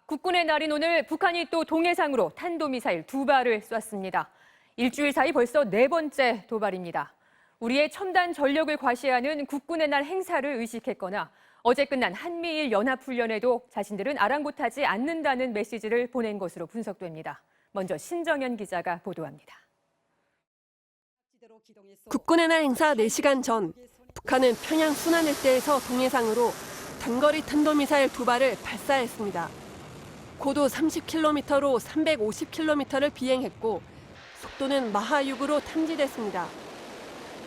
국군의 날인 오늘 북한이 또 동해상으로 탄도미사일 2발을 쐈습니다. 일주일 사이 벌써 4번째 도발입니다. 우리의 첨단 전력을 과시하는 국군의 날 행사를 의식했거나 어제 끝난 한미일 연합훈련에도 자신들은 아랑곳하지 않는다는 메시지를 보낸 것으로 분석됩니다. 먼저 신정현 기자가 보도합니다. 국군의 날 행사 4시간 전, 북한은 평양 순안 일대에서 동해상으로 단거리 탄도미사일 2발을 발사했습니다. 고도 30km로 350km를 비행했고 속도는 마하 6으로 탐지됐습니다.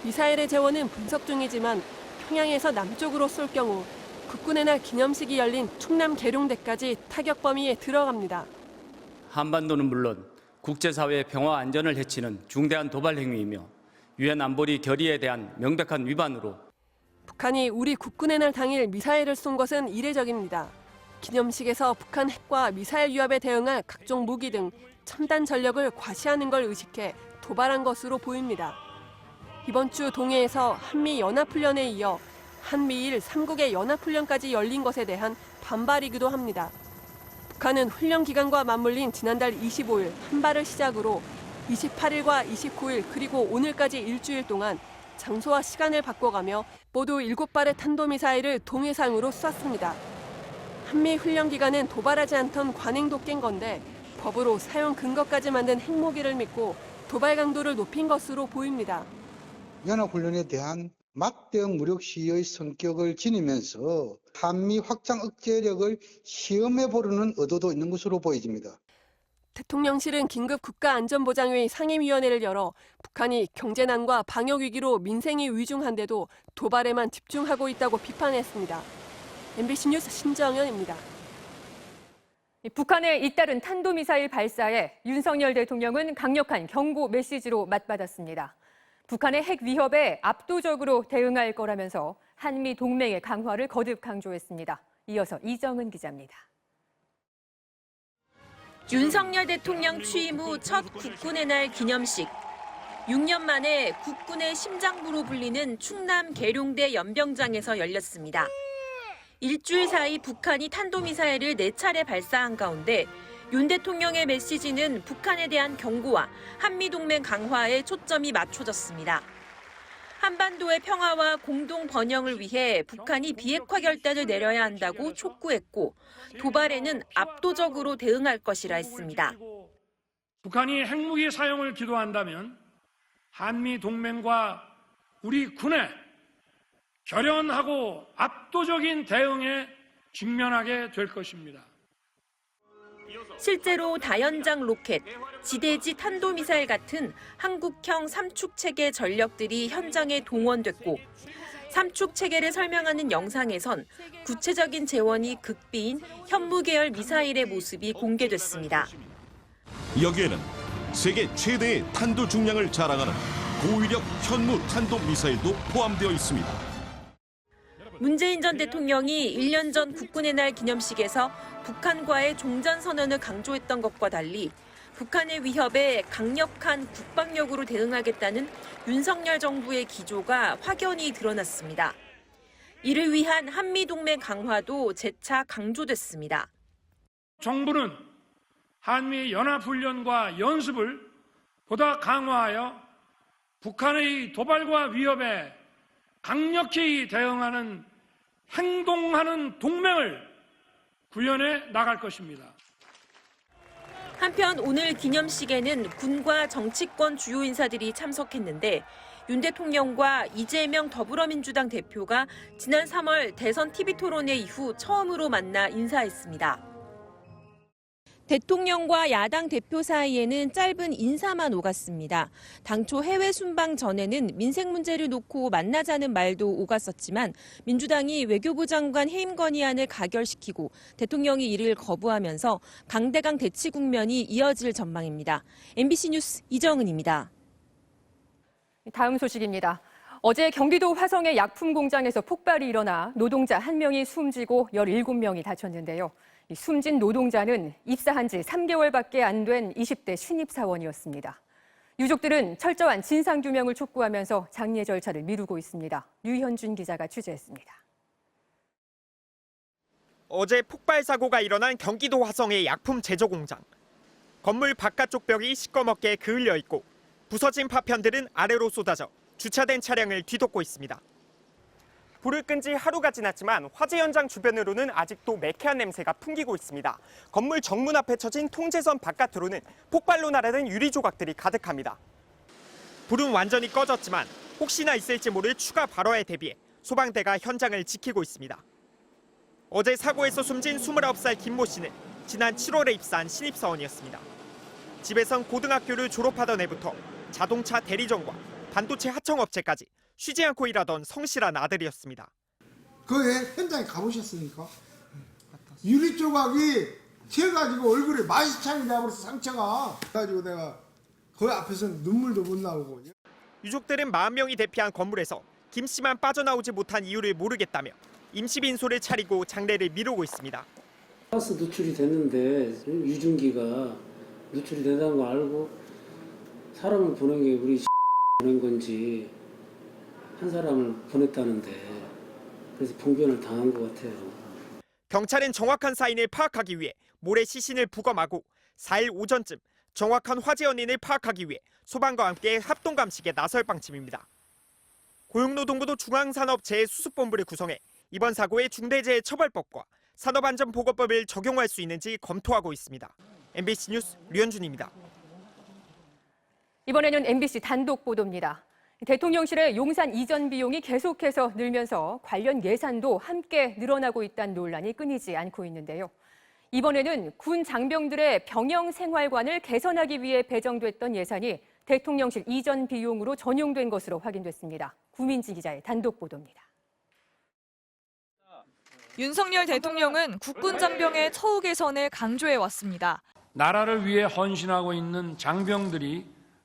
미사일의 재원은 분석 중이지만 평양에서 남쪽으로 쏠 경우 국군의 날 기념식이 열린 충남 계룡대까지 타격 범위에 들어갑니다. 한반도는 물론 국제사회의 평화 안전을 해치는 중대한 도발 행위이며 유엔 안보리 결의에 대한 명백한 위반으로 북한이 우리 국군의 날 당일 미사일을 쏜 것은 이례적입니다. 기념식에서 북한 핵과 미사일 위협에 대응할 각종 무기 등 첨단 전력을 과시하는 걸 의식해 도발한 것으로 보입니다. 이번 주 동해에서 한미 연합훈련에 이어 한미일 3국의 연합훈련까지 열린 것에 대한 반발이기도 합니다. 북한은 훈련 기간과 맞물린 지난달 25일 한 발을 시작으로 28일과 29일 그리고 오늘까지 일주일 동안 장소와 시간을 바꿔가며 모두 7발의 탄도미사일을 동해상으로 쐈습니다. 한미 훈련 기간은 도발하지 않던 관행도 깬 건데 법으로 사용 근거까지 만든 핵무기를 믿고 도발 강도를 높인 것으로 보입니다. 연합훈련에 대한 막대응 무력 시위의 성격을 지니면서 한미 확장 억제력을 시험해보려는 의도도 있는 것으로 보여집니다. 대통령실은 긴급 국가안전보장회의 상임위원회를 열어 북한이 경제난과 방역위기로 민생이 위중한데도 도발에만 집중하고 있다고 비판했습니다. MBC 뉴스 신정현입니다. 북한의 잇따른 탄도미사일 발사에 윤석열 대통령은 강력한 경고 메시지로 맞받았습니다. 북한의 핵 위협에 압도적으로 대응할 거라면서 한미 동맹의 강화를 거듭 강조했습니다. 이어서 이정은 기자입니다. 윤석열 대통령 취임 후 첫 국군의 날 기념식. 6년 만에 국군의 심장부로 불리는 충남 계룡대 연병장에서 열렸습니다. 일주일 사이 북한이 탄도미사일을 4차례 발사한 가운데 윤 대통령의 메시지는 북한에 대한 경고와 한미동맹 강화에 초점이 맞춰졌습니다. 한반도의 평화와 공동 번영을 위해 북한이 비핵화 결단을 내려야 한다고 촉구했고 도발에는 압도적으로 대응할 것이라 했습니다. 북한이 핵무기 사용을 기도한다면 한미동맹과 우리 군의 결연하고 압도적인 대응에 직면하게 될 것입니다. 실제로 다연장 로켓, 지대지 탄도미사일 같은 한국형 삼축 체계 전력들이 현장에 동원됐고 삼축 체계를 설명하는 영상에선 구체적인 재원이 극비인 현무계열 미사일의 모습이 공개됐습니다. 여기에는 세계 최대의 탄도 중량을 자랑하는 고위력 현무 탄도미사일도 포함되어 있습니다. 문재인 전 대통령이 1년 전 국군의 날 기념식에서 북한과의 종전선언을 강조했던 것과 달리 북한의 위협에 강력한 국방력으로 대응하겠다는 윤석열 정부의 기조가 확연히 드러났습니다. 이를 위한 한미동맹 강화도 재차 강조됐습니다. 정부는 한미 연합훈련과 연습을 보다 강화하여 북한의 도발과 위협에 강력히 대응하는 행동하는 동맹을 구현해 나갈 것입니다. 한편 오늘 기념식에는 군과 정치권 주요 인사들이 참석했는데 윤 대통령과 이재명 더불어민주당 대표가 지난 3월 대선 TV토론회 이후 처음으로 만나 인사했습니다. 대통령과 야당 대표 사이에는 짧은 인사만 오갔습니다. 당초 해외 순방 전에는 민생 문제를 놓고 만나자는 말도 오갔었지만 민주당이 외교부 장관 해임 건의안을 가결시키고 대통령이 이를 거부하면서 강대강 대치 국면이 이어질 전망입니다. MBC 뉴스 이정은입니다. 다음 소식입니다. 어제 경기도 화성의 약품 공장에서 폭발이 일어나 노동자 1명이 숨지고 17명이 다쳤는데요. 숨진 노동자는 입사한 지 3개월밖에 안 된 20대 신입사원이었습니다. 유족들은 철저한 진상규명을 촉구하면서 장례 절차를 미루고 있습니다. 류현준 기자가 취재했습니다. 어제 폭발 사고가 일어난 경기도 화성의 약품 제조 공장. 건물 바깥쪽 벽이 시꺼멓게 그을려 있고 부서진 파편들은 아래로 쏟아져 주차된 차량을 뒤덮고 있습니다. 불을 끈 지 하루가 지났지만 화재 현장 주변으로는 아직도 매캐한 냄새가 풍기고 있습니다. 건물 정문 앞에 쳐진 통제선 바깥으로는 폭발로 날아든 유리 조각들이 가득합니다. 불은 완전히 꺼졌지만 혹시나 있을지 모를 추가 발화에 대비해 소방대가 현장을 지키고 있습니다. 어제 사고에서 숨진 29살 김모 씨는 지난 7월에 입사한 신입사원이었습니다. 집에선 고등학교를 졸업하던 해부터 자동차 대리점과 반도체 하청업체까지 쉬지 않고 일하던 성실한 아들이었습니다. 그 현장에 가보셨습니까? 유리 조각이 튀어가지고 얼굴에 마시창이 나버려서 상처가. 그래가지고 내가 그 앞에서 눈물도 못 나오고. 유족들은 40명이 대피한 건물에서 김 씨만 빠져나오지 못한 이유를 모르겠다며 임시빈소를 차리고 장례를 미루고 있습니다. 가스 누출이 됐는데 유증기가 누출이 된다는 거 알고 사람을 보낸 게 우리 보낸 건지 한 사람을 보냈다는데 그래서 봉변을 당한 것 같아요. 경찰은 정확한 사인을 파악하기 위해 모래 시신을 부검하고 4일 오전쯤 정확한 화재 원인을 파악하기 위해 소방과 함께 합동 감식에 나설 방침입니다. 고용노동부도 중앙산업재해수습본부를 구성해 이번 사고의 중대재해처벌법과 산업안전보건법을 적용할 수 있는지 검토하고 있습니다. MBC 뉴스 류현준입니다. 이번에는 MBC 단독 보도입니다. 대통령실의 용산 이전 비용이 계속해서 늘면서 관련 예산도 함께 늘어나고 있다는 논란이 끊이지 않고 있는데요. 이번에는 군 장병들의 병영 생활관을 개선하기 위해 배정됐던 예산이 대통령실 이전 비용으로 전용된 것으로 확인됐습니다. 구민지 기자의 단독 보도입니다. 윤석열 대통령은 국군 장병의 처우 개선을 강조해 왔습니다. 나라를 위해 헌신하고 있는 장병들이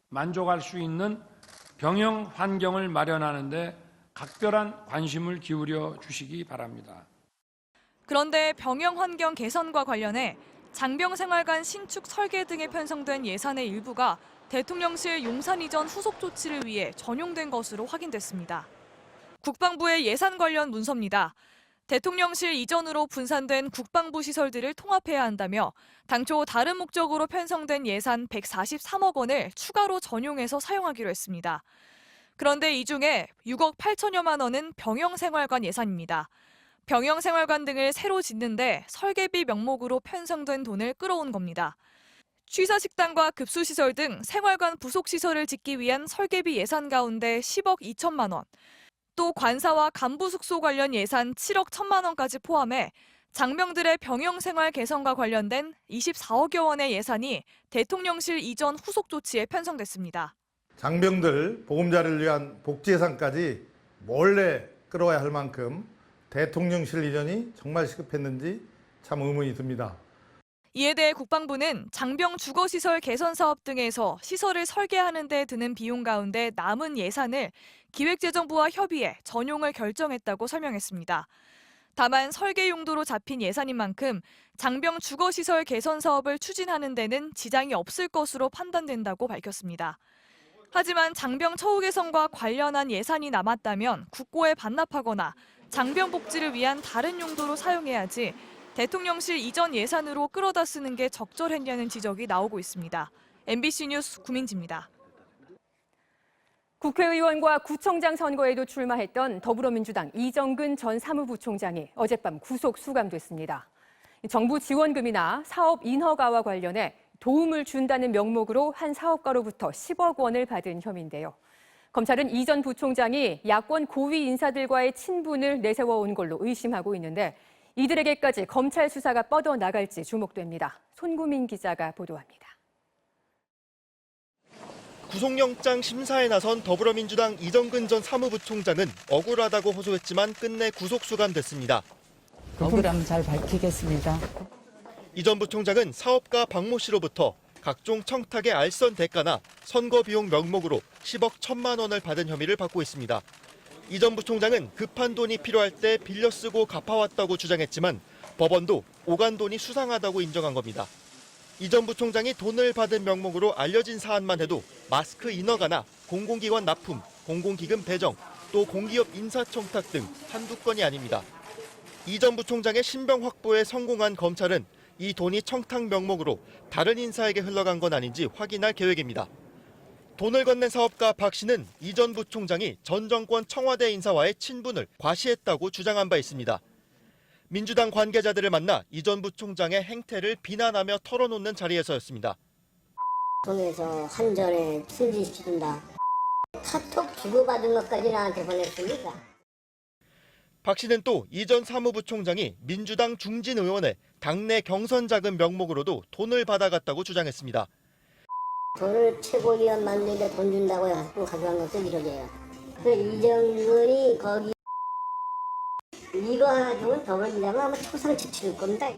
만족할 수 있는 병영 환경을 마련하는 데 각별한 관심을 기울여 주시기 바랍니다. 그런데 병영 환경 개선과 관련해 장병생활관 신축 설계 등에 편성된 예산의 일부가 대통령실 용산 이전 후속 조치를 위해 전용된 것으로 확인됐습니다. 국방부의 예산 관련 문서입니다. 대통령실 이전으로 분산된 국방부 시설들을 통합해야 한다며 당초 다른 목적으로 편성된 예산 143억 원을 추가로 전용해서 사용하기로 했습니다. 그런데 이 중에 6억 8천여만 원은 병영생활관 예산입니다. 병영생활관 등을 새로 짓는데 설계비 명목으로 편성된 돈을 끌어온 겁니다. 취사식당과 급수시설 등 생활관 부속시설을 짓기 위한 설계비 예산 가운데 10억 2천만 원, 또 관사와 간부 숙소 관련 예산 7억 1천만 원까지 포함해 장병들의 병영생활 개선과 관련된 24억여 원의 예산이 대통령실 이전 후속 조치에 편성됐습니다. 장병들 보금자리를 위한 복지 예산까지 몰래 끌어와야 할 만큼 대통령실 이전이 정말 시급했는지 참 의문이 듭니다. 이에 대해 국방부는 장병 주거시설 개선 사업 등에서 시설을 설계하는 데 드는 비용 가운데 남은 예산을 기획재정부와 협의해 전용을 결정했다고 설명했습니다. 다만 설계 용도로 잡힌 예산인 만큼 장병 주거시설 개선 사업을 추진하는 데는 지장이 없을 것으로 판단된다고 밝혔습니다. 하지만 장병 처우 개선과 관련한 예산이 남았다면 국고에 반납하거나 장병 복지를 위한 다른 용도로 사용해야지 대통령실 이전 예산으로 끌어다 쓰는 게 적절했냐는 지적이 나오고 있습니다. MBC 뉴스 구민지입니다. 국회의원과 구청장 선거에도 출마했던 더불어민주당 이정근 전 사무부총장이 어젯밤 구속 수감됐습니다. 정부 지원금이나 사업 인허가와 관련해 도움을 준다는 명목으로 한 사업가로부터 10억 원을 받은 혐의인데요. 검찰은 이 전 부총장이 야권 고위 인사들과의 친분을 내세워온 걸로 의심하고 있는데 이들에게까지 검찰 수사가 뻗어나갈지 주목됩니다. 손구민 기자가 보도합니다. 구속영장 심사에 나선 더불어민주당 이정근 전 사무부총장은 억울하다고 호소했지만 끝내 구속 수감됐습니다. 억울함 잘 밝히겠습니다. 이 전 부총장은 사업가 박모 씨로부터 각종 청탁의 알선 대가나 선거 비용 명목으로 10억 1천만 원을 받은 혐의를 받고 있습니다. 이 전 부총장은 급한 돈이 필요할 때 빌려 쓰고 갚아왔다고 주장했지만 법원도 오간 돈이 수상하다고 인정한 겁니다. 이 전 부총장이 돈을 받은 명목으로 알려진 사안만 해도 마스크 인허가나 공공기관 납품, 공공기금 배정, 또 공기업 인사청탁 등 한두 건이 아닙니다. 이 전 부총장의 신병 확보에 성공한 검찰은 이 돈이 청탁 명목으로 다른 인사에게 흘러간 건 아닌지 확인할 계획입니다. 돈을 건넨 사업가 박 씨는 이 전 부총장이 전 정권 청와대 인사와의 친분을 과시했다고 주장한 바 있습니다. 민주당 관계자들을 만나 이 전 부총장의 행태를 비난하며 털어놓는 자리에서였습니다. 통해서 한전에 승진시킨다. 카톡 주고받은 것까지 나한테 보냈습니다. 박 씨는 또 이 전 사무부총장이 민주당 중진 의원의 당내 경선 자금 명목으로도 돈을 받아갔다고 주장했습니다. 돈을 최고위원 만드는데 돈 준다고 해서 가져간 것도 1억이에요. 그 이정근이 거기 이거 하나 주면 더불어민주당은 아마 초상집 치를 겁니다.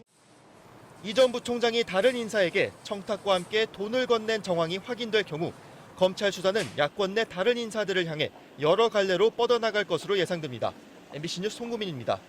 이 전 부총장이 다른 인사에게 청탁과 함께 돈을 건넨 정황이 확인될 경우 검찰 수사는 야권 내 다른 인사들을 향해 여러 갈래로 뻗어나갈 것으로 예상됩니다. MBC 뉴스 송구민입니다.